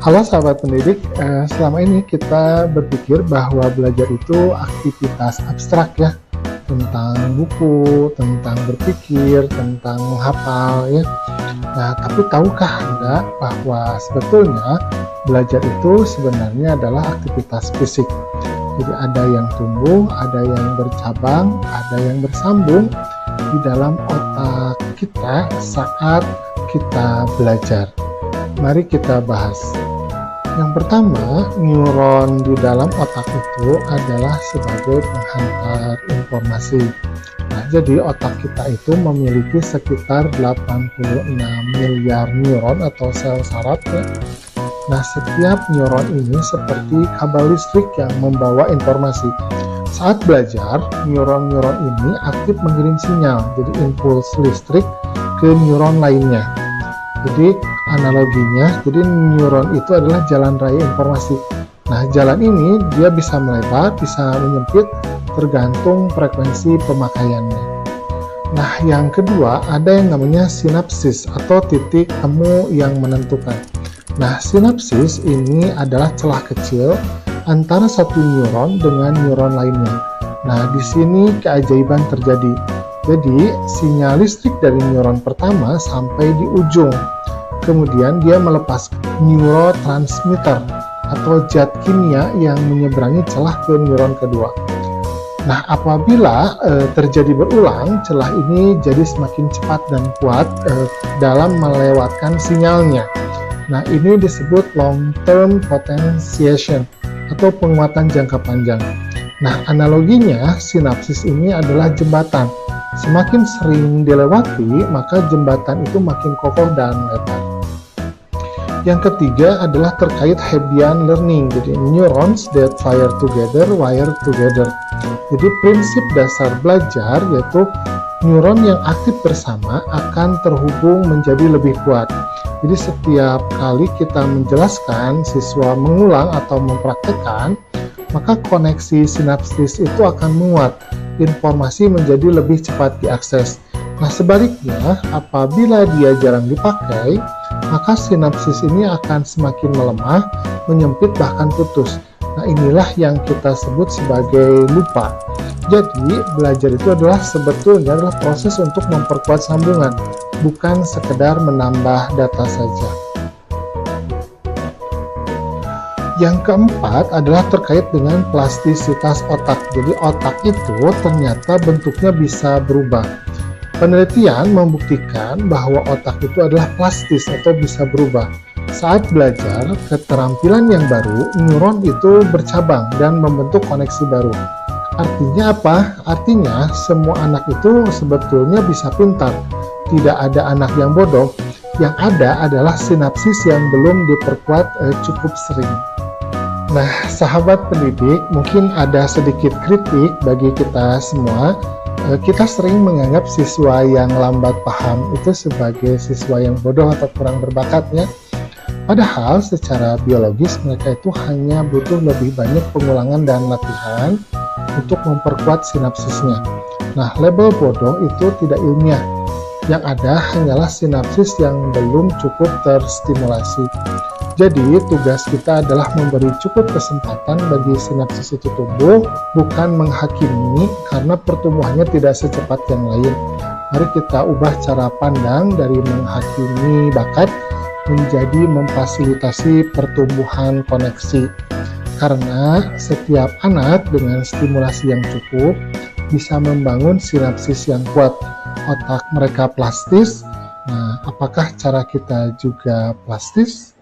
Halo sahabat pendidik, selama ini kita berpikir bahwa belajar itu aktivitas abstrak ya, tentang buku, tentang berpikir, tentang menghafal ya. Nah, tapi tahukah Anda bahwa sebetulnya belajar itu sebenarnya adalah aktivitas fisik. Jadi ada yang tumbuh, ada yang bercabang, ada yang bersambung di dalam otak kita saat kita belajar. Mari kita bahas. Yang pertama, neuron di dalam otak itu adalah sebagai penghantar informasi. Nah, jadi otak kita itu memiliki sekitar 86 miliar neuron atau sel saraf ya. Nah, setiap neuron ini seperti kabel listrik yang membawa informasi. Saat belajar, neuron-neuron ini aktif mengirim sinyal, jadi impuls listrik ke neuron lainnya. Jadi analoginya, jadi neuron itu adalah jalan raya informasi. Nah, jalan ini dia bisa melebar, bisa menyempit, tergantung frekuensi pemakaiannya. Nah, yang kedua ada yang namanya sinapsis atau titik temu yang menentukan. Nah, sinapsis ini adalah celah kecil antara satu neuron dengan neuron lainnya. Nah, di sini keajaiban terjadi. Jadi, sinyal listrik dari neuron pertama sampai di ujung. Kemudian dia melepas neurotransmitter atau zat kimia yang menyeberangi celah ke neuron kedua. Nah, apabila terjadi berulang, celah ini jadi semakin cepat dan kuat dalam melewatkan sinyalnya. Nah, ini disebut long-term potentiation atau penguatan jangka panjang. Nah, analoginya sinapsis ini adalah jembatan. Semakin sering dilewati, maka jembatan itu makin kokoh dan lebar. Yang ketiga adalah terkait Hebbian learning, jadi neurons that fire together, wire together. Jadi prinsip dasar belajar yaitu neuron yang aktif bersama akan terhubung menjadi lebih kuat. Jadi setiap kali kita menjelaskan, siswa mengulang atau mempraktekkan, maka koneksi sinapsis itu akan menguat, informasi menjadi lebih cepat diakses. Nah, sebaliknya, apabila dia jarang dipakai, maka sinapsis ini akan semakin melemah, menyempit, bahkan putus. Nah, inilah yang kita sebut sebagai lupa. Jadi, belajar itu sebetulnya adalah proses untuk memperkuat sambungan, bukan sekedar menambah data saja. Yang keempat adalah terkait dengan plastisitas otak. Jadi otak itu ternyata bentuknya bisa berubah. Penelitian membuktikan bahwa otak itu adalah plastis atau bisa berubah. Saat belajar, keterampilan yang baru, neuron itu bercabang dan membentuk koneksi baru. Artinya apa? Artinya semua anak itu sebetulnya bisa pintar. Tidak ada anak yang bodoh. Yang ada adalah sinapsis yang belum diperkuat cukup sering. Nah, sahabat pendidik, mungkin ada sedikit kritik bagi kita semua. Kita sering menganggap siswa yang lambat paham itu sebagai siswa yang bodoh atau kurang berbakatnya. Padahal secara biologis mereka itu hanya butuh lebih banyak pengulangan dan latihan untuk memperkuat sinapsisnya. Nah, label bodoh itu tidak ilmiah. Yang ada hanyalah sinapsis yang belum cukup terstimulasi. Jadi, tugas kita adalah memberi cukup kesempatan bagi sinapsis itu tumbuh, bukan menghakimi karena pertumbuhannya tidak secepat yang lain. Mari kita ubah cara pandang dari menghakimi bakat menjadi memfasilitasi pertumbuhan koneksi. Karena setiap anak dengan stimulasi yang cukup bisa membangun sinapsis yang kuat. Otak mereka plastis. Nah, apakah cara kita juga plastis?